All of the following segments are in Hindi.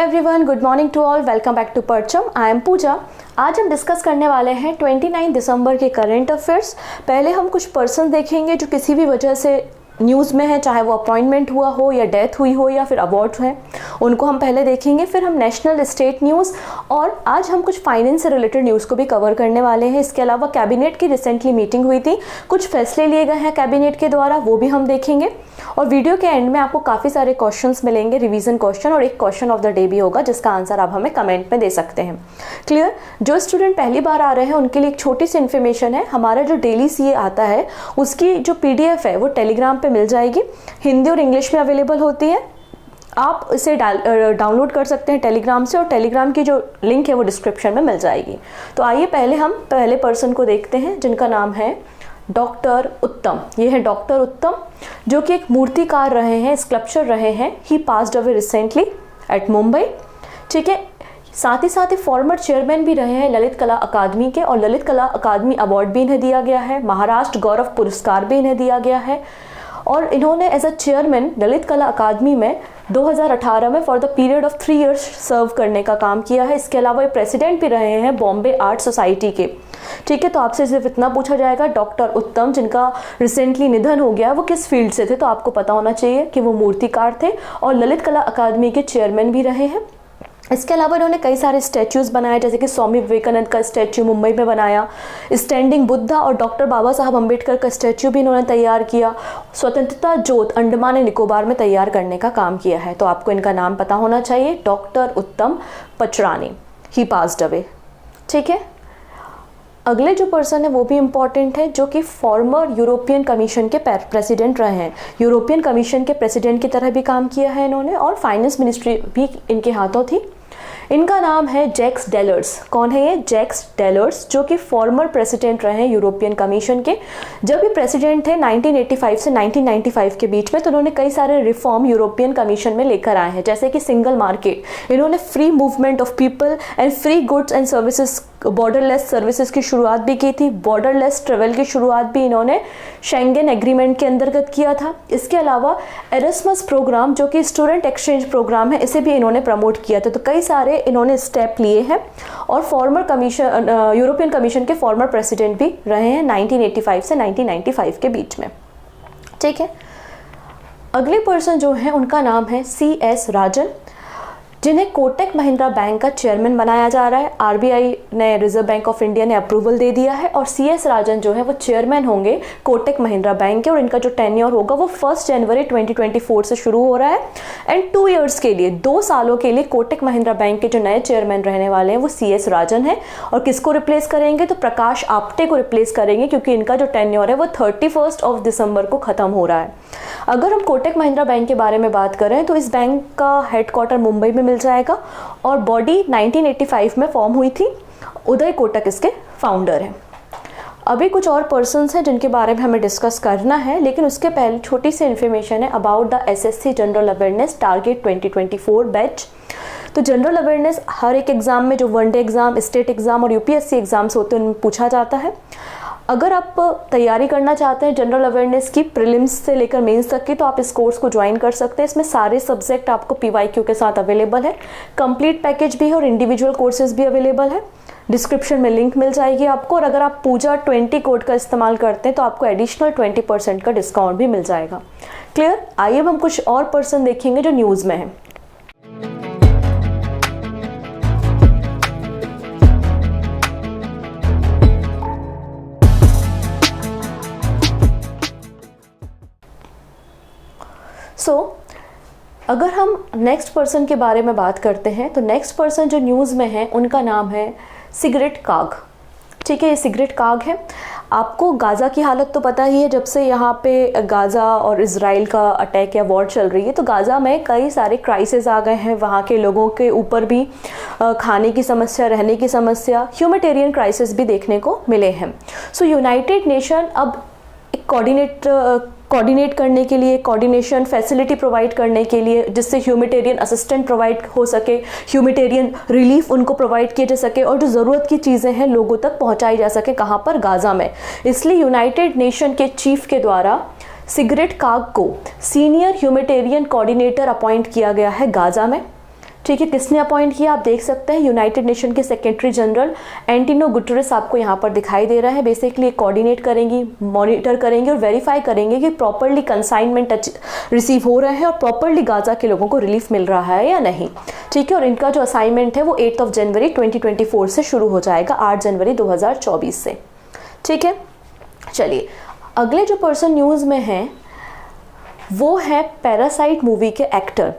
Everyone, good morning to all, welcome back to Parcham. I am Pooja. आज हम डिस्कस करने वाले हैं 29 दिसंबर के करंट अफेयर्स। पहले हम कुछ पर्सन देखेंगे जो किसी भी वजह से न्यूज़ में है, चाहे वो अपॉइंटमेंट हुआ हो या डेथ हुई हो या फिर अवार्ड है, उनको हम पहले देखेंगे। फिर हम नेशनल स्टेट न्यूज़ और आज हम कुछ फाइनेंस से रिलेटेड न्यूज़ को भी कवर करने वाले हैं। इसके अलावा कैबिनेट की रिसेंटली मीटिंग हुई थी, कुछ फैसले लिए गए हैं कैबिनेट के द्वारा, वो भी हम देखेंगे। और वीडियो के एंड में आपको काफ़ी सारे क्वेश्चंस मिलेंगे, रिवीजन क्वेश्चन, और एक क्वेश्चन ऑफ द डे भी होगा जिसका आंसर आप हमें कमेंट में दे सकते हैं। क्लियर? जो स्टूडेंट पहली बार आ रहे हैं उनके लिए एक छोटी सी इन्फॉर्मेशन है, हमारा जो डेली सीए आता है उसकी जो PDF है वो टेलीग्राम पे मिल जाएगी, हिंदी और इंग्लिश में अवेलेबल होती है। आप इसे डाउनलोड कर सकते हैं टेलीग्राम से, और टेलीग्राम की जो लिंक है वो डिस्क्रिप्शन में मिल जाएगी। तो आइए पहले हम पहले पर्सन को देखते हैं जिनका नाम है डॉक्टर उत्तम। ये है डॉक्टर उत्तम जो कि एक मूर्तिकार रहे हैं, स्कल्पचर रहे हैं। He passed away recently at Mumbai. ठीक है, साथ ही फॉर्मर चेयरमैन भी रहे हैं ललित कला अकादमी के, और ललित कला अकादमी अवार्ड भी इन्हें दिया गया है, महाराष्ट्र गौरव पुरस्कार भी इन्हें दिया गया है। और इन्होंने एज अ चेयरमैन ललित कला अकादमी में 2018 में for the period of 3 years serve करने का काम किया है। इसके अलावा ये प्रेसिडेंट भी रहे हैं बॉम्बे आर्ट सोसाइटी के। ठीक है, तो आपसे सिर्फ इतना पूछा जाएगा, डॉक्टर उत्तम जिनका रिसेंटली निधन हो गया वो किस फील्ड से थे, तो आपको पता होना चाहिए कि वो मूर्तिकार थे और ललित कला अकादमी के चेयरमैन भी रहे हैं। इसके अलावा इन्होंने कई सारे स्टैच्यूज़ बनाए, जैसे कि स्वामी विवेकानंद का स्टैच्यू मुंबई में बनाया, स्टैंडिंग बुद्धा और डॉक्टर बाबा साहब अम्बेडकर का स्टैच्यू भी इन्होंने तैयार किया, स्वतंत्रता ज्योत अंडमान एंड निकोबार में तैयार करने का काम किया है। तो आपको इनका नाम पता होना चाहिए, डॉक्टर उत्तम पचरानी। ही पास्ड अवे। ठीक है, अगले जो पर्सन है वो भी इम्पॉर्टेंट है, जो कि फॉर्मर यूरोपियन कमीशन के प्रेसिडेंट रहे हैं। यूरोपियन कमीशन के प्रेसिडेंट की तरह भी काम किया है इन्होंने, और फाइनेंस मिनिस्ट्री भी इनके हाथों थी। इनका नाम है जैक्स डेलर्स। कौन है ये? जैक्स डेलर्स, जो कि फॉर्मर प्रेसिडेंट रहे हैं यूरोपियन कमीशन के। जब ये प्रेसिडेंट थे 1985 से 1995 के बीच में, तो उन्होंने कई सारे रिफॉर्म यूरोपियन कमीशन में लेकर आए हैं, जैसे कि सिंगल मार्केट, इन्होंने free movement of people and free goods and services, borderless services की शुरुआत भी की थी, बॉर्डरलेस ट्रेवल की शुरुआत भी इन्होंने शेंगेन एग्रीमेंट के अंतर्गत किया था। इसके अलावा एरस्मस प्रोग्राम, जो कि स्टूडेंट एक्सचेंज प्रोग्राम है, इसे भी इन्होंने प्रमोट किया था। तो कई सारे इन्होंने स्टेप लिए हैं, और फॉर्मर कमीशन यूरोपियन कमीशन के फॉर्मर प्रेसिडेंट भी रहे हैं 1985 से 1995 के बीच में। ठीक है, अगले पर्सन जो है उनका नाम है CS राजन, जिन्हें कोटक महिंद्रा बैंक का चेयरमैन बनाया जा रहा है। RBI ने, रिजर्व बैंक ऑफ इंडिया ने अप्रूवल दे दिया है, और CS राजन जो है वो चेयरमैन होंगे कोटक महिंद्रा बैंक के, और इनका जो टेन्योर होगा वो 1 जनवरी 2024 से शुरू हो रहा है। एंड 2 इयर्स के लिए, 2 सालों के लिए कोटक महिंद्रा बैंक के जो नए चेयरमैन रहने वाले हैं वो CS राजन है। और किसको रिप्लेस करेंगे? तो प्रकाश आप्टे को रिप्लेस करेंगे, क्योंकि इनका जो टेन्योर है वो 31 दिसंबर को ख़त्म हो रहा है। अगर हम कोटक महिंद्रा बैंक के बारे में बात करें तो इस बैंक का हेडक्वार्टर मुंबई में मिल जाएगा, और बॉडी 1985 में फॉर्म हुई थी। उदय कोटक इसके फाउंडर हैं। अभी कुछ और पर्सन्स हैं जिनके बारे में हमें डिस्कस करना है, लेकिन उसके पहले छोटी सी इन्फॉर्मेशन है about the SSC general awareness target 2024 batch. तो जनरल अवेयरनेस हर एक एग्ज़ाम में, जो वनडे एग्ज़ाम, स्टेट एग्ज़ाम और UPSC एग्ज़ाम्स होते हैं उनमें पूछा जाता है। अगर आप तैयारी करना चाहते हैं जनरल अवेयरनेस की प्रीलिम्स से लेकर मेंस तक की, तो आप इस कोर्स को ज्वाइन कर सकते हैं। इसमें सारे सब्जेक्ट आपको PYQ के साथ अवेलेबल है, कंप्लीट पैकेज भी है और इंडिविजुअल कोर्सेज भी अवेलेबल है। डिस्क्रिप्शन में लिंक मिल जाएगी आपको, और अगर आप पूजा 20 कोड का इस्तेमाल करते हैं तो आपको एडिशनल 20% का डिस्काउंट भी मिल जाएगा। क्लियर? आइए अब हम कुछ और पर्सन देखेंगे जो न्यूज़ में है। अगर हम नेक्स्ट पर्सन के बारे में बात करते हैं तो नेक्स्ट पर्सन जो न्यूज़ में है उनका नाम है सिगरेट काग। ठीक है, ये सिगरेट काग है। आपको गाज़ा की हालत तो पता ही है, जब से यहाँ पे गाज़ा और इज़राइल का अटैक या वॉर चल रही है, तो गाज़ा में कई सारे क्राइसिस आ गए हैं। वहाँ के लोगों के ऊपर भी खाने की समस्या, रहने की समस्या, ह्यूमैनिटेरियन क्राइसिस भी देखने को मिले हैं। सो यूनाइटेड नेशन अब एक कोऑर्डिनेट करने के लिए, कोऑर्डिनेशन फैसिलिटी प्रोवाइड करने के लिए, जिससे ह्यूमैनिटेरियन असिस्टेंट प्रोवाइड हो सके, ह्यूमैनिटेरियन रिलीफ उनको प्रोवाइड किया जा सके, और जो ज़रूरत की चीज़ें हैं लोगों तक पहुंचाई जा सके। कहाँ पर? गाज़ा में। इसलिए यूनाइटेड नेशन के चीफ के द्वारा सिगरेट काग को सीनियर ह्यूमैनिटेरियन कोऑर्डिनेटर अपॉइंट किया गया है गाज़ा में। ठीक है, किसने अपॉइंट किया आप देख सकते हैं, यूनाइटेड नेशन के सेक्रेटरी जनरल एंटोनियो गुटेरेस आपको यहाँ पर दिखाई दे रहा है। बेसिकली कोऑर्डिनेट करेंगी, मॉनिटर करेंगे और वेरीफाई करेंगे कि प्रॉपरली कंसाइनमेंट रिसीव हो रहे हैं और प्रॉपरली गाजा के लोगों को रिलीफ मिल रहा है या नहीं। ठीक है, और इनका जो असाइनमेंट है वो 8 जनवरी 2024 से शुरू हो जाएगा, 8 जनवरी 2024 से। ठीक है, चलिए अगले जो पर्सन न्यूज़ में हैं वो है पैरासाइट मूवी के एक्टर।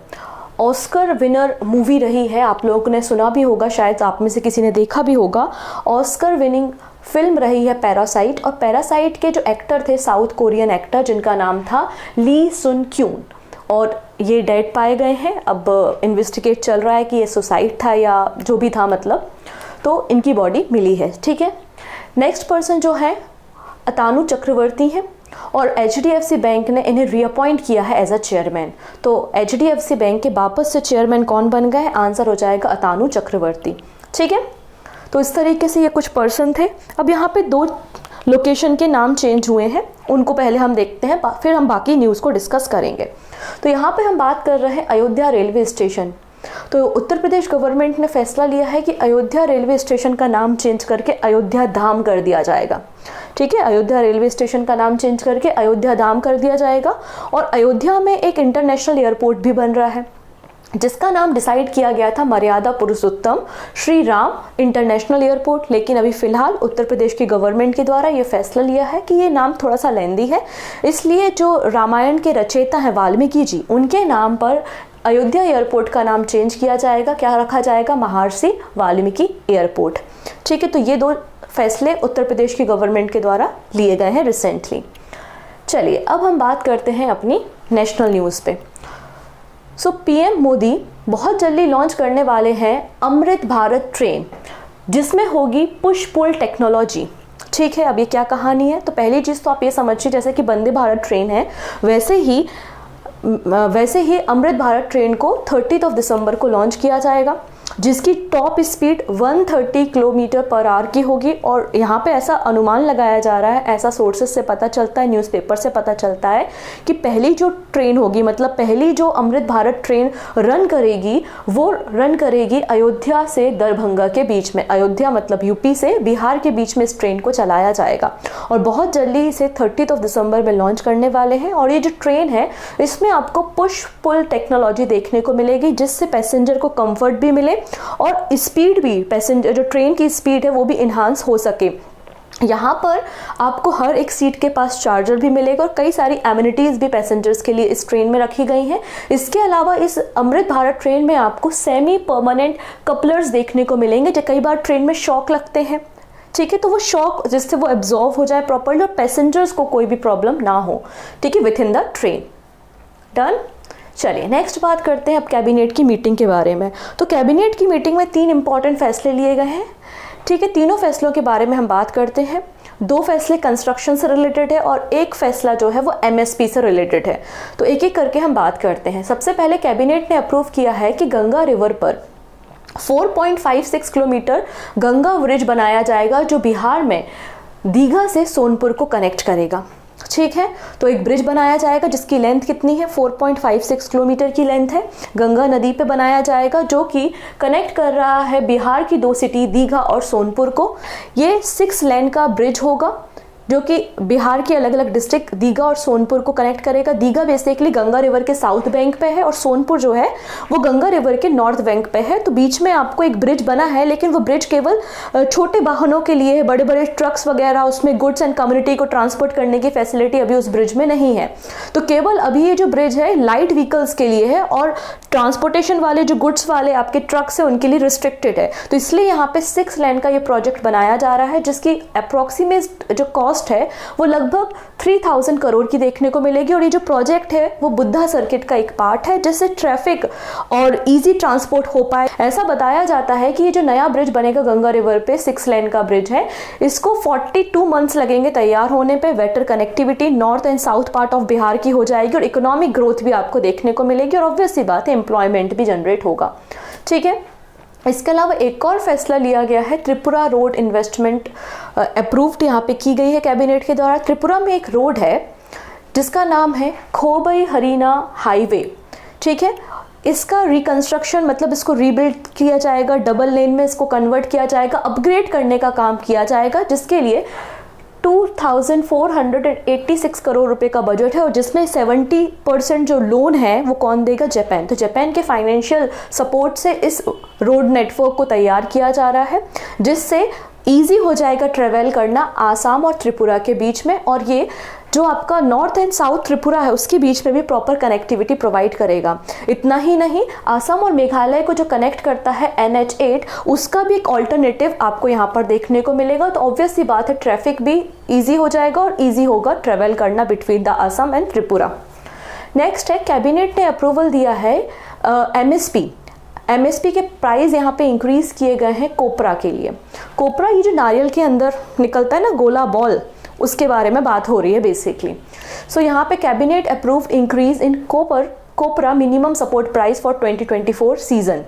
ऑस्कर विनर मूवी रही है, आप लोगों ने सुना भी होगा, शायद आप में से किसी ने देखा भी होगा। ऑस्कर विनिंग फिल्म रही है पैरासाइट, और पैरासाइट के जो एक्टर थे साउथ कोरियन एक्टर जिनका नाम था ली सुन क्यून, और ये डेड पाए गए हैं। अब इन्वेस्टिगेट चल रहा है कि ये सुसाइड था या जो भी था, मतलब तो इनकी बॉडी मिली है। ठीक है, नेक्स्ट पर्सन जो है अतानु चक्रवर्ती हैं और HDFC बैंक ने इन्हें रीअपॉइंट किया है एज अ चेयरमैन। तो HDFC बैंक के वापस से चेयरमैन कौन बन गए? आंसर हो जाएगा अतानु चक्रवर्ती। ठीक है, तो इस तरीके से ये कुछ पर्सन थे। अब यहाँ पे 2 लोकेशन के नाम चेंज हुए हैं, उनको पहले हम देखते हैं, फिर हम बाकी न्यूज़ को डिस्कस करेंगे। तो यहाँ पे हम बात कर रहे हैं अयोध्या रेलवे स्टेशन। तो उत्तर प्रदेश गवर्नमेंट ने फैसला लिया है कि अयोध्या रेलवे स्टेशन का नाम चेंज करके अयोध्या धाम कर दिया जाएगा। ठीक है, अयोध्या रेलवे स्टेशन का नाम चेंज करके अयोध्या धाम कर दिया जाएगा। और अयोध्या में एक इंटरनेशनल एयरपोर्ट भी बन रहा है जिसका नाम डिसाइड किया गया था मर्यादा पुरुषोत्तम श्री राम इंटरनेशनल एयरपोर्ट। लेकिन अभी फिलहाल उत्तर प्रदेश की गवर्नमेंट के द्वारा ये फैसला लिया है कि ये नाम थोड़ा सा लेंदी है, इसलिए जो रामायण के रचयिता हैं वाल्मीकि जी, उनके नाम पर अयोध्या एयरपोर्ट का नाम चेंज किया जाएगा। क्या रखा जाएगा? महर्षि वाल्मीकि एयरपोर्ट। ठीक है, तो ये 2 फैसले उत्तर प्रदेश की गवर्नमेंट के द्वारा लिए गए हैं रिसेंटली। चलिए अब हम बात करते हैं अपनी नेशनल न्यूज़ पे। PM मोदी बहुत जल्दी लॉन्च करने वाले हैं अमृत भारत ट्रेन, जिसमें होगी पुश पुल टेक्नोलॉजी। ठीक है, अब ये क्या कहानी है? तो पहली चीज़ तो आप ये समझिए, जैसे कि वंदे भारत ट्रेन है वैसे ही अमृत भारत ट्रेन को 30 दिसंबर को लॉन्च किया जाएगा, जिसकी top speed 130 kilometre per hour की होगी। और यहाँ पे ऐसा अनुमान लगाया जा रहा है, ऐसा सोर्सेज से पता चलता है, न्यूज़पेपर से पता चलता है कि पहली जो ट्रेन होगी, मतलब पहली जो अमृत भारत ट्रेन रन करेगी वो रन करेगी अयोध्या से दरभंगा के बीच में। अयोध्या मतलब यूपी से बिहार के बीच में इस ट्रेन को चलाया जाएगा और बहुत जल्दी इसे 30 दिसंबर में लॉन्च करने वाले हैं। और ये जो ट्रेन है इसमें आपको पुश पुल टेक्नोलॉजी देखने को मिलेगी, जिससे पैसेंजर को कंफर्ट भी मिले और स्पीड भी, पैसेंजर जो ट्रेन की स्पीड है वो भी इन्हांस हो सके। यहाँ पर आपको हर एक सीट के पास चार्जर भी मिलेगा और कई सारी एमिनिटीज़ भी पैसेंजर्स के लिए इस ट्रेन में रखी गई हैं। इसके अलावा इस अमृत भारत ट्रेन में आपको सेमी परमानेंट कपलर्स देखने को मिलेंगे, जो कई बार ट्रेन में शॉक लगते हैं। ठीक है, तो वो शॉक जिससे वो एब्जॉर्व हो जाए प्रॉपर्ली और पैसेंजर्स को कोई भी प्रॉब्लम ना हो। ठीक है, with in the train. Done. चलिए नेक्स्ट बात करते हैं अब कैबिनेट की मीटिंग के बारे में। तो कैबिनेट की मीटिंग में 3 इंपॉर्टेंट फैसले लिए गए हैं। ठीक है, तीनों फैसलों के बारे में हम बात करते हैं। 2 फैसले कंस्ट्रक्शन से रिलेटेड है और एक फैसला जो है वो MSP से रिलेटेड है। तो एक एक करके हम बात करते हैं। सबसे पहले कैबिनेट ने अप्रूव किया है कि गंगा रिवर पर 4.56 किलोमीटर गंगा ब्रिज बनाया जाएगा, जो बिहार में दीघा से सोनपुर को कनेक्ट करेगा। ठीक है, तो एक ब्रिज बनाया जाएगा जिसकी लेंथ कितनी है? 4.56 किलोमीटर की लेंथ है। गंगा नदी पे बनाया जाएगा, जो कि कनेक्ट कर रहा है बिहार की 2 सिटी दीघा और सोनपुर को। ये 6 लेन का ब्रिज होगा जो कि बिहार के अलग अलग डिस्ट्रिक्ट दीघा और सोनपुर को कनेक्ट करेगा। दीघा बेसिकली गंगा रिवर के साउथ बैंक पे है और सोनपुर जो है वो गंगा रिवर के नॉर्थ बैंक पे है। तो बीच में आपको एक ब्रिज बना है, लेकिन वो ब्रिज केवल छोटे वाहनों के लिए है। बड़े बड़े ट्रक्स वगैरह, उसमें गुड्स एंड कम्युनिटी को ट्रांसपोर्ट करने की फैसिलिटी अभी उस ब्रिज में नहीं है। तो केवल अभी ये जो ब्रिज है लाइट व्हीकल्स के लिए है और ट्रांसपोर्टेशन वाले जो गुड्स वाले आपके ट्रक्स है उनके लिए रिस्ट्रिक्टेड है। तो इसलिए यहाँ पे 6 लेन का ये प्रोजेक्ट बनाया जा रहा है, जिसकी अप्रोक्सीमेट जो कॉस्ट है वो लगभग 3000 करोड़ की देखने को मिलेगी। और ये जो प्रोजेक्ट है वो बुद्धा सर्किट का एक पार्ट है, जिससे ट्रैफिक और इजी ट्रांसपोर्ट हो पाए। ऐसा बताया जाता है कि ये जो नया ब्रिज बनेगा गंगा रिवर पे 6 लेन का ब्रिज है, इसको 42 मंथ्स लगेंगे तैयार होने पे। Better connectivity north and south part of Bihar की हो जाएगी और इकोनॉमिक ग्रोथ भी आपको देखने को मिलेगी और ऑब्वियस सी बात है एम्प्लॉयमेंट भी जनरेट होगा। ठीक है, इसके अलावा एक और फैसला लिया गया है, त्रिपुरा रोड इन्वेस्टमेंट अप्रूव्ड यहाँ पे की गई है कैबिनेट के द्वारा। त्रिपुरा में एक रोड है जिसका नाम है खोबई हरिना हाईवे। ठीक है, इसका रिकंस्ट्रक्शन मतलब इसको रीबिल्ड किया जाएगा, डबल लेन में इसको कन्वर्ट किया जाएगा, अपग्रेड करने का काम किया जाएगा, जिसके लिए 2486 करोड़ रुपए का बजट है और जिसमें 70% जो लोन है वो कौन देगा? जापान। तो जापान के फाइनेंशियल सपोर्ट से इस रोड नेटवर्क को तैयार किया जा रहा है, जिससे ईजी हो जाएगा ट्रेवल करना आसाम और त्रिपुरा के बीच में, और ये जो आपका नॉर्थ एंड साउथ त्रिपुरा है उसके बीच में भी प्रॉपर कनेक्टिविटी प्रोवाइड करेगा। इतना ही नहीं, आसाम और मेघालय को जो कनेक्ट करता है NH8, उसका भी एक ऑल्टरनेटिव आपको यहाँ पर देखने को मिलेगा। तो ऑब्वियस सी बात है, ट्रैफिक भी ईजी हो जाएगा और ईजी होगा ट्रेवल करना between the Assam and Tripura. Next है, कैबिनेट ने अप्रूवल दिया है MSP के प्राइस यहाँ पे इंक्रीज किए गए हैं कोपरा के लिए। कोपरा ये जो नारियल के अंदर निकलता है ना गोला बॉल, उसके बारे में बात हो रही है बेसिकली। सो यहाँ पे cabinet approved increase in copra minimum support price for 2024 season,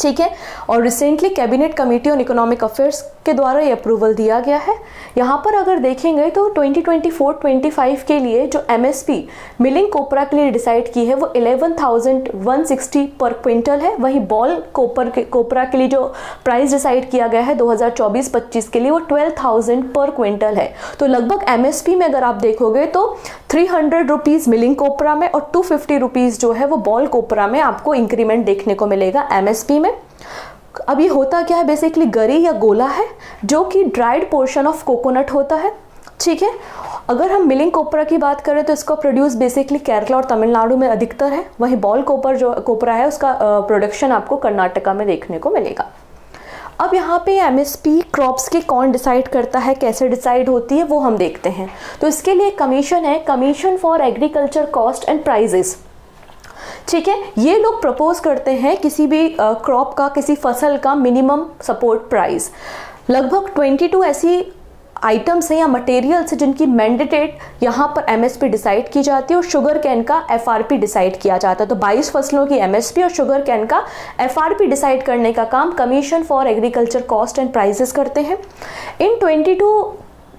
ठीक है। और recently cabinet committee on economic affairs के द्वारा ये अप्रूवल दिया गया है। यहाँ पर अगर देखेंगे तो 2024-25 के लिए जो MSP मिलिंग कोपरा के लिए डिसाइड की है वो 11,160 पर क्विंटल है। वहीं बॉल कोपरा के लिए जो प्राइस डिसाइड किया गया है 2024-25 के लिए वो 12,000 पर क्विंटल है। तो लगभग MSP में अगर आप देखोगे तो 300 रुपीज़ मिलिंग कोपरा में और 250 रुपीज़ जो है वो बॉल कोपरा में आपको इंक्रीमेंट देखने को मिलेगा MSP में। अब ये होता क्या है? बेसिकली गरी या गोला है जो कि ड्राइड पोर्शन ऑफ कोकोनट होता है, ठीक है। अगर हम मिलिंग कोपरा की बात करें तो इसका प्रोड्यूस बेसिकली केरला और तमिलनाडु में अधिकतर है। वहीं बॉल कोपरा है उसका प्रोडक्शन आपको कर्नाटका में देखने को मिलेगा। अब यहाँ पे MSP क्रॉप्स के कौन डिसाइड करता है, कैसे डिसाइड होती है, वो हम देखते हैं। तो इसके लिए कमीशन है, commission for agriculture cost and prices, ठीक है। ये लोग प्रपोज करते हैं किसी भी क्रॉप का, किसी फसल का मिनिमम सपोर्ट प्राइस। लगभग 22 ऐसी आइटम्स हैं या मटेरियल्स हैं जिनकी मैंडेटेड यहाँ पर MSP डिसाइड की जाती है और शुगर कैन का FRP डिसाइड किया जाता है। तो 22 फसलों की MSP और शुगर कैन का FRP डिसाइड करने का काम commission for agriculture cost and prices करते हैं। इन 22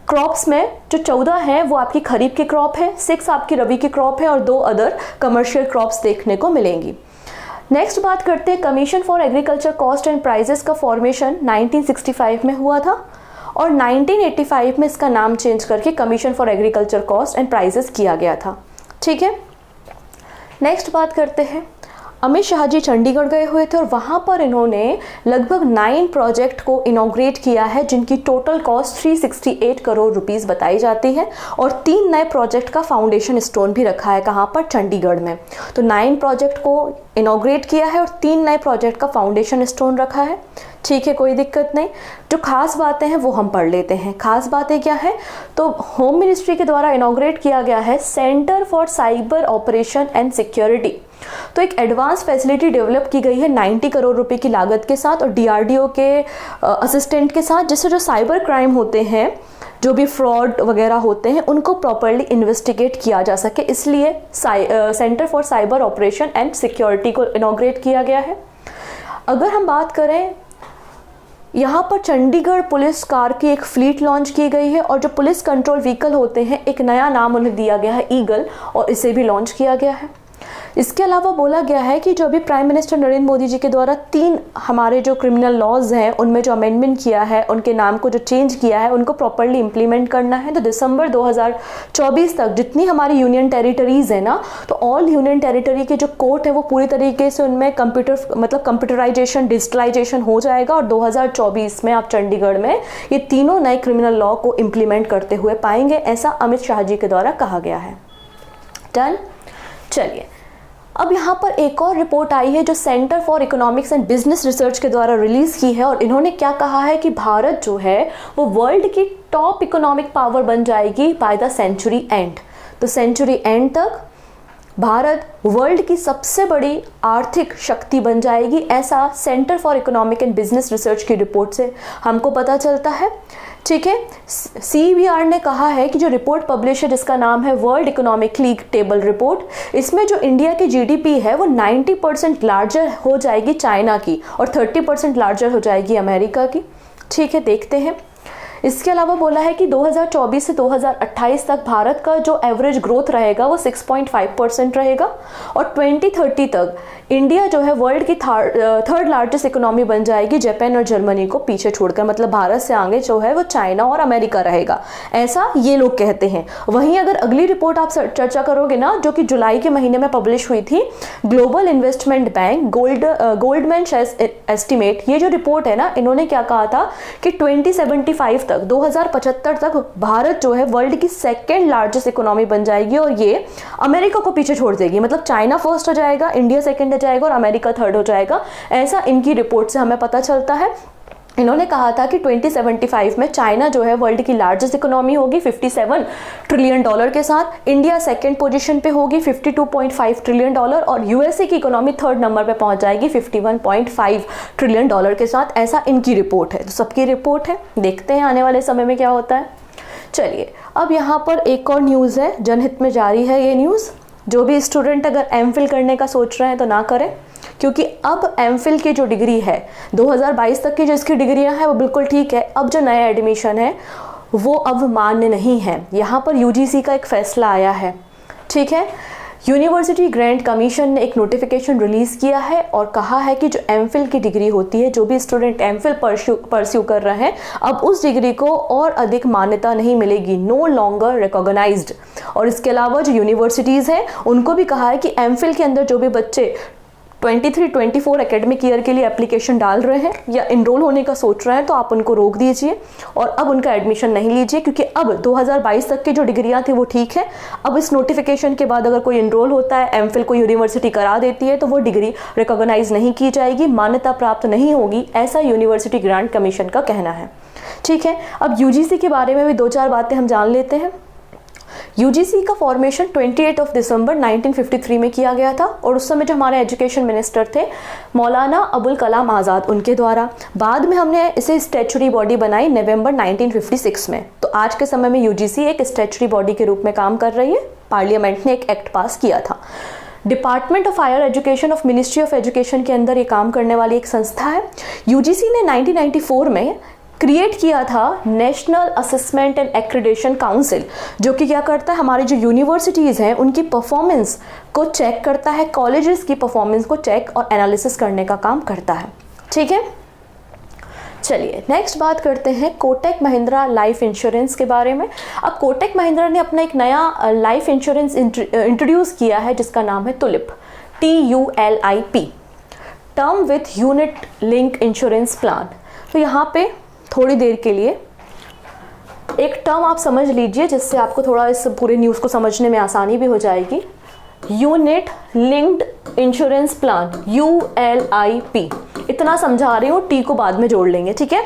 क्रॉप्स में जो 14 हैं वो आपकी खरीफ की क्रॉप है, 6 आपकी रबी की क्रॉप है और 2 अदर कमर्शियल क्रॉप्स देखने को मिलेंगी। नेक्स्ट बात करते हैं, commission for agriculture cost and prices का फॉर्मेशन 1965 में हुआ था और 1985 में इसका नाम चेंज करके commission for agriculture cost and prices किया गया था, ठीक है। नेक्स्ट बात करते हैं, अमित शाह जी चंडीगढ़ गए हुए थे और वहाँ पर इन्होंने लगभग 9 प्रोजेक्ट को इनॉग्रेट किया है जिनकी टोटल कॉस्ट 368 करोड़ रुपीस बताई जाती है और 3 नए प्रोजेक्ट का फाउंडेशन स्टोन भी रखा है कहाँ पर? चंडीगढ़ में। तो 9 प्रोजेक्ट को इनॉग्रेट किया है और 3 नए प्रोजेक्ट का फाउंडेशन स्टोन रखा है, ठीक है, कोई दिक्कत नहीं। जो खास बातें हैं वो हम पढ़ लेते हैं। खास बातें क्या है? तो होम मिनिस्ट्री के द्वारा इनॉग्रेट किया गया है centre for cyber operation and security. तो एक एडवांस फैसिलिटी डेवलप की गई है 90 करोड़ रुपए की लागत के साथ और DRDO के असिस्टेंट के साथ, जिससे जो साइबर क्राइम होते हैं, जो भी फ्रॉड वगैरह होते हैं, उनको प्रॉपरली इन्वेस्टिगेट किया जा सके, इसलिए centre for cyber operation and security को इनॉग्रेट किया गया है। अगर हम बात करें, यहाँ पर चंडीगढ़ पुलिस कार की एक फ्लीट लॉन्च की गई है और जो पुलिस कंट्रोल व्हीकल होते हैं, एक नया नाम उन्हें दिया गया है ईगल, और इसे भी लॉन्च किया गया है। इसके अलावा बोला गया है कि जो अभी प्राइम मिनिस्टर नरेंद्र मोदी जी के द्वारा 3 हमारे जो क्रिमिनल लॉज हैं उनमें जो अमेंडमेंट किया है, उनके नाम को जो चेंज किया है, उनको प्रॉपरली इम्प्लीमेंट करना है। तो दिसंबर 2024 तक जितनी हमारी यूनियन टेरिटरीज है ना, तो ऑल यूनियन टेरिटरी के जो कोर्ट है वो पूरी तरीके से उनमें कंप्यूटराइजेशन, डिजिटलाइजेशन हो जाएगा और 2024 में आप चंडीगढ़ में ये तीनों नए क्रिमिनल लॉ को इम्प्लीमेंट करते हुए पाएंगे, ऐसा अमित शाह जी के द्वारा कहा गया है। डन। चलिए, अब यहाँ पर एक और रिपोर्ट आई है जो centre for economics and business research के द्वारा रिलीज़ की है और इन्होंने क्या कहा है कि भारत जो है वो वर्ल्ड की टॉप इकोनॉमिक पावर बन जाएगी बाय द सेंचुरी एंड। तो सेंचुरी एंड तक भारत वर्ल्ड की सबसे बड़ी आर्थिक शक्ति बन जाएगी, ऐसा centre for economic and business research की रिपोर्ट से हमको पता चलता है, ठीक है। CBR ने कहा है कि जो रिपोर्ट पब्लिश है जिसका नाम है world economic league table report, इसमें जो इंडिया की GDP है वो 90% लार्जर हो जाएगी चाइना की और 30% लार्जर हो जाएगी अमेरिका की, ठीक है। देखते हैं इसके अलावा बोला है कि 2024 से 2028 तक भारत का जो एवरेज ग्रोथ रहेगा वो 6.5% रहेगा और 2030 तक इंडिया जो है वर्ल्ड की थर्ड लार्जेस्ट इकोनॉमी बन जाएगी, जापान और जर्मनी को पीछे छोड़कर। मतलब भारत से आगे जो है वो चाइना और अमेरिका रहेगा, ऐसा ये लोग कहते हैं। वहीं अगर अगली रिपोर्ट आप चर्चा करोगे ना, जो कि जुलाई के महीने में पब्लिश हुई थी, global investment bank Goldman estimate, ये जो रिपोर्ट है ना, इन्होंने क्या कहा था कि 2075 तक 2075 तक भारत जो है वर्ल्ड की सेकेंड लार्जेस्ट इकोनॉमी बन जाएगी और ये अमेरिका को पीछे छोड़ देगी। मतलब चाइना फर्स्ट हो जाएगा, इंडिया सेकेंड हो जाएगा और अमेरिका थर्ड हो जाएगा, ऐसा इनकी रिपोर्ट से हमें पता चलता है। इन्होंने कहा था कि 2075 में चाइना जो है वर्ल्ड की लार्जेस्ट इकोनॉमी होगी 57 ट्रिलियन डॉलर के साथ, इंडिया सेकंड पोजीशन पे होगी 52.5 ट्रिलियन डॉलर और यूएसए की इकोनॉमी थर्ड नंबर पे पहुंच जाएगी 51.5 ट्रिलियन डॉलर के साथ, ऐसा इनकी रिपोर्ट है। तो सबकी रिपोर्ट है, देखते हैं आने वाले समय में क्या होता है। चलिए अब यहाँ पर एक और न्यूज़ है, जनहित में जारी है ये न्यूज़। जो भी स्टूडेंट अगर एमफिल करने का सोच रहे हैं तो ना करें, क्योंकि अब एमफिल की जो डिग्री है 2022 तक की जो इसकी डिग्रियां हैं वो बिल्कुल ठीक है, अब जो नया एडमिशन है वो अब मान्य नहीं है। यहाँ पर यूजीसी का एक फैसला आया है, ठीक है। यूनिवर्सिटी ग्रांट कमीशन ने एक नोटिफिकेशन रिलीज़ किया है और कहा है कि जो एमफिल की डिग्री होती है, जो भी स्टूडेंट एमफिल परस्यू कर रहे हैं, अब उस डिग्री को और अधिक मान्यता नहीं मिलेगी, नो लॉन्गर रिकॉग्नाइज्ड। और इसके अलावा जो यूनिवर्सिटीज़ हैं उनको भी कहा है कि एमफिल के अंदर जो भी बच्चे 23-24 एकेडमिक ईयर के लिए एप्लीकेशन डाल रहे हैं या इनरोल होने का सोच रहे हैं तो आप उनको रोक दीजिए और अब उनका एडमिशन नहीं लीजिए, क्योंकि अब 2022 तक की जो डिग्रियां थी वो ठीक है। अब इस नोटिफिकेशन के बाद अगर कोई इनरोल होता है, एमफिल को यूनिवर्सिटी करा देती है, तो वो डिग्री रिकॉग्नाइज नहीं की जाएगी, मान्यता प्राप्त नहीं होगी, ऐसा यूनिवर्सिटी ग्रांट कमीशन का कहना है, ठीक है। अब यूजीसी के बारे में भी 2-4 बातें हम जान लेते हैं। यूजीसी का फॉर्मेशन 28 दिसंबर 1953 में किया गया था और उस समय जो हमारे एजुकेशन मिनिस्टर थे मौलाना अबुल कलाम आज़ाद, उनके द्वारा। बाद में हमने इसे स्टैचुरी बॉडी बनाई नवंबर 1956 में। तो आज के समय में यूजीसी एक स्टैचुरी बॉडी के रूप में काम कर रही है। पार्लियामेंट ने एक एक्ट पास किया था। Department of higher education of ministry of education के अंदर ये काम करने वाली एक संस्था है। यूजीसी ने 1994 में क्रिएट किया था national assessment and accreditation council, जो कि क्या करता है, हमारी जो यूनिवर्सिटीज़ हैं उनकी परफॉर्मेंस को चेक करता है, कॉलेजेस की परफॉर्मेंस को चेक और एनालिसिस करने का काम करता है, ठीक है। चलिए नेक्स्ट बात करते हैं कोटक महिंद्रा लाइफ इंश्योरेंस के बारे में। अब कोटक महिंद्रा ने अपना एक नया लाइफ इंश्योरेंस इंट्रोड्यूस किया है जिसका नाम है tulip, TULIP, term with unit link insurance plan. तो यहाँ पे थोड़ी देर के लिए एक टर्म आप समझ लीजिए जिससे आपको थोड़ा इस पूरे न्यूज़ को समझने में आसानी भी हो जाएगी। Unit linked insurance plan, ULIP, इतना समझा रही हूँ, टी को बाद में जोड़ लेंगे, ठीक है।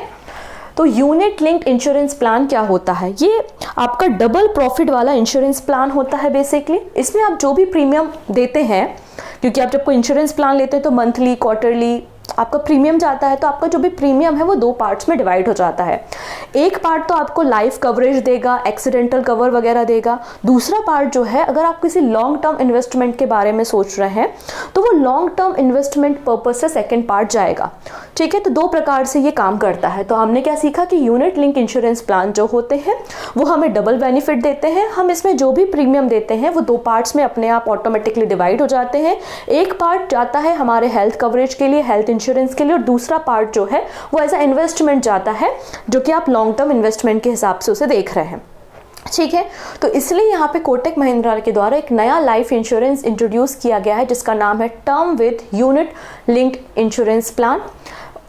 तो यूनिट लिंक्ड इंश्योरेंस प्लान क्या होता है? ये आपका डबल प्रॉफिट वाला इंश्योरेंस प्लान होता है बेसिकली। इसमें आप जो भी प्रीमियम देते हैं, क्योंकि आप जब कोई इंश्योरेंस प्लान लेते हैं तो मंथली, क्वार्टरली आपका प्रीमियम जाता है, तो आपका जो भी प्रीमियम है वो 2 पार्ट्स में डिवाइड हो जाता है। एक पार्ट तो आपको लाइफ कवरेज देगा, एक्सीडेंटल कवर वगैरह देगा। दूसरा पार्ट जो है, अगर आप किसी लॉन्ग टर्म इन्वेस्टमेंट के बारे में सोच रहे हैं तो वो लॉन्ग टर्म इन्वेस्टमेंट पर्पज से सेकेंड पार्ट जाएगा, ठीक है। तो 2 प्रकार से ये काम करता है। तो हमने क्या सीखा कि यूनिट लिंक इंश्योरेंस प्लान जो होते हैं वो हमें डबल बेनिफिट देते हैं। हम इसमें जो भी प्रीमियम देते हैं वो 2 पार्ट्स में अपने आप ऑटोमेटिकली डिवाइड हो जाते हैं। एक पार्ट जाता है हमारे हेल्थ कवरेज के लिए, हेल्थ इंश्योरेंस के लिए, और दूसरा पार्ट जो है वो एज अ इन्वेस्टमेंट जाता है, जो कि आप लॉन्ग टर्म इन्वेस्टमेंट के हिसाब से उसे देख रहे हैं, ठीक है। तो इसलिए यहाँ पे कोटक महिंद्रा के द्वारा एक नया लाइफ इंश्योरेंस इंट्रोड्यूस किया गया है जिसका नाम है term with unit linked insurance plan.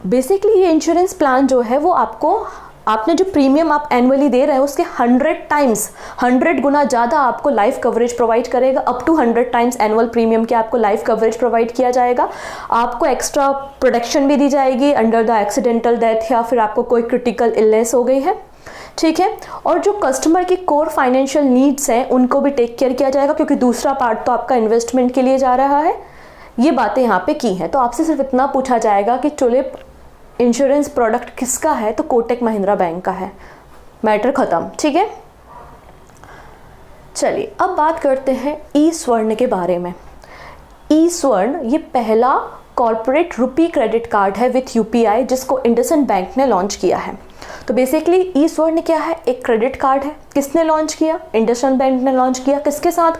Basically ये इंश्योरेंस प्लान जो है वो आपने जो प्रीमियम आप एनुअली दे रहे हैं उसके 100 टाइम्स, 100 गुना ज़्यादा आपको लाइफ कवरेज प्रोवाइड करेगा। Up to 100 times annual premium के आपको लाइफ कवरेज प्रोवाइड किया जाएगा। आपको एक्स्ट्रा प्रोटेक्शन भी दी जाएगी अंडर द एक्सीडेंटल डेथ, या फिर आपको कोई क्रिटिकल इलनेस हो गई है, ठीक है। और जो कस्टमर की कोर फाइनेंशियल नीड्स हैं उनको भी टेक केयर किया जाएगा, क्योंकि दूसरा पार्ट तो आपका इन्वेस्टमेंट के लिए जा रहा है। ये बातें यहाँ पे की हैं। तो आपसे सिर्फ इतना पूछा जाएगा कि टुलिप इंश्योरेंस प्रोडक्ट किसका है, तो कोटक महिंद्रा बैंक का है, मैटर खत्म, ठीक है। चलिए अब बात करते हैं ई स्वर्ण के बारे में। ई स्वर्ण ये पहला कॉर्पोरेट रुपी क्रेडिट कार्ड है विथ UPI जिसको इंडसइंड बैंक ने लॉन्च किया है। तो बेसिकली ई स्वर्ण क्या है, एक क्रेडिट कार्ड है। किसने लॉन्च किया, इंडसइंड बैंक ने लॉन्च किया। किसके साथ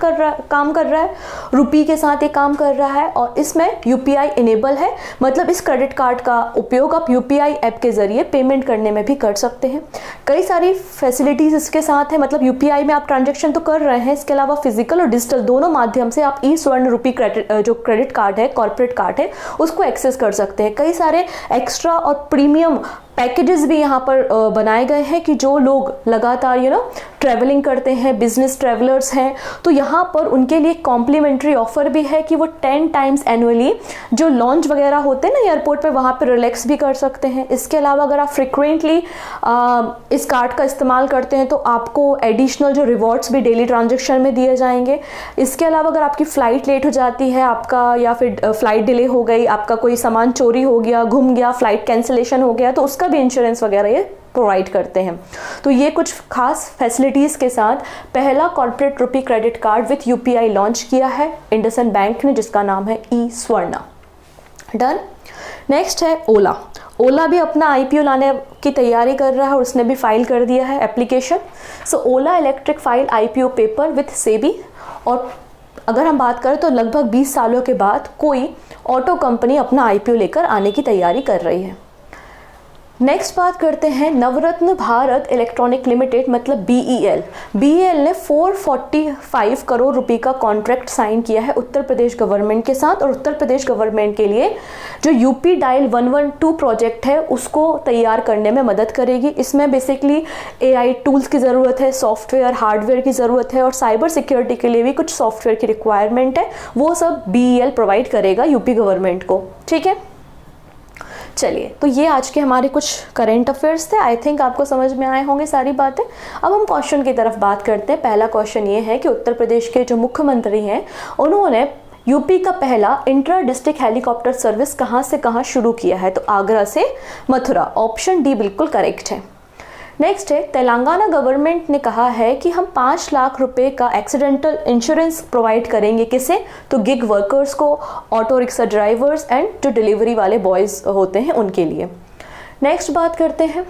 काम कर रहा है, रुपी के साथ ये काम कर रहा है और इसमें यूपीआई इनेबल है, मतलब इस क्रेडिट कार्ड का उपयोग आप यूपीआई ऐप के जरिए पेमेंट करने में भी कर सकते हैं। कई सारी फैसिलिटीज इसके साथ है, मतलब यूपीआई में आप ट्रांजेक्शन तो कर रहे हैं, इसके अलावा फिजिकल और डिजिटल दोनों माध्यम से आप ई स्वर्ण रुपी जो क्रेडिट कार्ड है, कॉर्पोरेट कार्ड है, उसको एक्सेस कर सकते हैं। कई सारे एक्स्ट्रा और प्रीमियम पैकेजेस भी यहाँ पर बनाए गए हैं कि जो लोग लगातार ट्रैवलिंग करते हैं, बिजनेस ट्रैवलर्स हैं, तो यहाँ पर उनके लिए कॉम्प्लीमेंट्री ऑफर भी है कि वो 10 टाइम्स एनुअली जो लॉन्च वगैरह होते हैं ना एयरपोर्ट पे, वहाँ पर रिलैक्स भी कर सकते हैं। इसके अलावा अगर आप फ्रिक्वेंटली इस कार्ड का इस्तेमाल करते हैं तो आपको एडिशनल जो रिवॉर्ड्स भी डेली ट्रांजेक्शन में दिए जाएंगे। इसके अलावा अगर आपकी फ़्लाइट लेट हो जाती है आपका, या फिर फ़्लाइट डिले हो गई, आपका कोई सामान चोरी हो गया, गुम गया, फ़्लाइट कैंसिलेशन हो गया, तो उसका भी इंश्योरेंस वगैरह ये प्रोवाइड करते हैं। तो ये कुछ खास फैसिलिटीज़ के साथ पहला corporate rupee credit card with UPI launch किया है इंडसइंड बैंक ने, जिसका नाम है ई स्वर्ण। डन। नेक्स्ट है ओला। ओला भी अपना आईपीओ लाने की तैयारी कर रहा है और उसने भी फाइल कर दिया है application. So Ola electric file IPO paper with SEBI. और अगर हम बात करें तो लगभग 20 सालों के बाद कोई ऑटो कंपनी अपना आईपीओ लेकर आने की तैयारी कर रही है। नेक्स्ट बात करते हैं नवरत्न भारत इलेक्ट्रॉनिक लिमिटेड, मतलब बीईएल। बीईएल ने 445 करोड़ रुपए का कॉन्ट्रैक्ट साइन किया है उत्तर प्रदेश गवर्नमेंट के साथ, और उत्तर प्रदेश गवर्नमेंट के लिए जो यूपी डायल 112 प्रोजेक्ट है उसको तैयार करने में मदद करेगी। इसमें बेसिकली एआई टूल्स की ज़रूरत है, सॉफ्टवेयर हार्डवेयर की ज़रूरत है, और साइबर सिक्योरिटी के लिए भी कुछ सॉफ्टवेयर की रिक्वायरमेंट है, वो सब बीईएल प्रोवाइड करेगा यूपी गवर्नमेंट को। ठीक है, चलिए, तो ये आज के हमारे कुछ करंट अफेयर्स थे। आई थिंक आपको समझ में आए होंगे सारी बातें। अब हम क्वेश्चन की तरफ बात करते हैं। पहला क्वेश्चन ये है कि उत्तर प्रदेश के जो मुख्यमंत्री हैं उन्होंने यूपी का पहला इंट्रा डिस्ट्रिक्ट हेलीकॉप्टर सर्विस कहाँ से कहाँ शुरू किया है, तो आगरा से मथुरा। ऑप्शन डी बिल्कुल करेक्ट है। नेक्स्ट है तेलंगाना गवर्नमेंट ने कहा है कि हम 5 लाख रुपए का एक्सीडेंटल इंश्योरेंस प्रोवाइड करेंगे। किसे, तो गिग वर्कर्स को, ऑटो रिक्शा ड्राइवर्स एंड जो डिलीवरी वाले बॉयज़ होते हैं उनके लिए। नेक्स्ट बात करते हैं,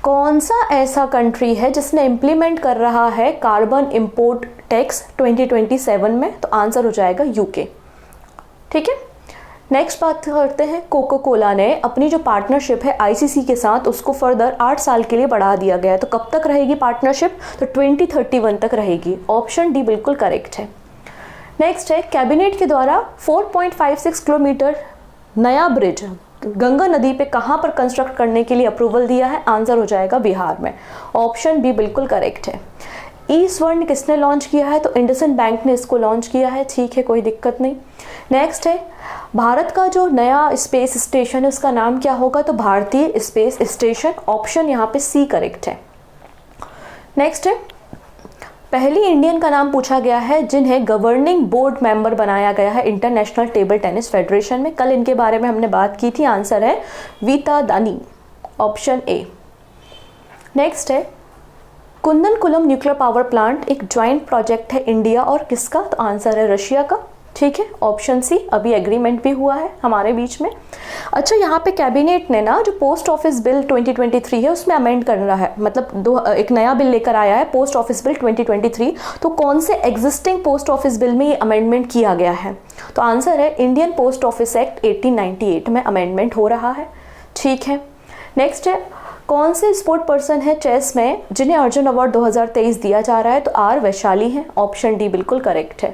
कौन सा ऐसा कंट्री है जिसने इम्प्लीमेंट कर रहा है कार्बन इंपोर्ट टैक्स 2027 में, तो आंसर हो जाएगा यूके। ठीक है, नेक्स्ट बात करते हैं, कोको कोला ने अपनी जो पार्टनरशिप है आईसीसी के साथ उसको फर्दर 8 साल के लिए बढ़ा दिया गया है। तो कब तक रहेगी पार्टनरशिप, तो 2031 तक रहेगी। ऑप्शन डी बिल्कुल करेक्ट है। नेक्स्ट है कैबिनेट के द्वारा 4.56 किलोमीटर नया ब्रिज गंगा नदी पे कहाँ पर कंस्ट्रक्ट करने के लिए अप्रूवल दिया है, आंसर हो जाएगा बिहार में। ऑप्शन बी बिल्कुल करेक्ट है। ई स्वर्ण किसने लॉन्च किया है, तो इंडसइंड बैंक ने इसको लॉन्च किया है। ठीक है, कोई दिक्कत नहीं। नेक्स्ट है भारत का जो नया स्पेस स्टेशन है उसका नाम क्या होगा, तो भारतीय स्पेस स्टेशन। ऑप्शन यहाँ पे सी करेक्ट है। नेक्स्ट है पहली इंडियन का नाम पूछा गया है जिन्हें गवर्निंग बोर्ड मेंबर बनाया गया है इंटरनेशनल टेबल टेनिस फेडरेशन में। कल इनके बारे में हमने बात की थी, आंसर है वीता दानी। Option A. नेक्स्ट है कुंदनकुलम न्यूक्लियर पावर प्लांट एक ज्वाइंट प्रोजेक्ट है इंडिया और किसका, तो आंसर है रशिया का। ठीक है, ऑप्शन सी। अभी एग्रीमेंट भी हुआ है हमारे बीच में। अच्छा, यहाँ पे कैबिनेट ने ना जो पोस्ट ऑफिस बिल 2023 है उसमें अमेंड कर रहा है, मतलब एक नया बिल लेकर आया है पोस्ट ऑफिस बिल 2023। तो कौन से एग्जिस्टिंग पोस्ट ऑफिस बिल में ये अमेंडमेंट किया गया है, तो आंसर है इंडियन पोस्ट ऑफिस एक्ट 1898 में अमेंडमेंट हो रहा है। ठीक है, नेक्स्ट है कौन से स्पोर्ट पर्सन है चेस में जिन्हें अर्जुन अवार्ड 2023 दिया जा रहा है, तो आर वैशाली हैं। ऑप्शन डी बिल्कुल करेक्ट है।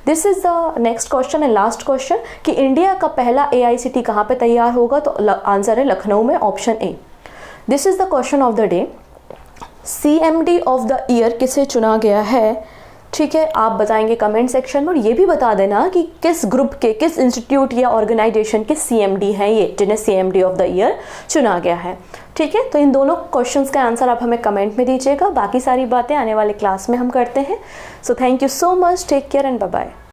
This is the next question and last question कि इंडिया का पहला एआईसीटी कहाँ पे तैयार होगा, तो आंसर है लखनऊ में। Option A. This is the question of the day. CMD of the year किसे चुना गया है, ठीक है, आप बताएंगे कमेंट सेक्शन में। और ये भी बता देना कि किस ग्रुप के, किस इंस्टीट्यूट या ऑर्गेनाइजेशन के सीएमडी हैं ये जिन्हें सीएमडी ऑफ द ईयर चुना गया है। ठीक है, तो इन दोनों क्वेश्चंस का आंसर आप हमें कमेंट में दीजिएगा। बाकी सारी बातें आने वाले क्लास में हम करते हैं। So thank you so much, take care and bye bye.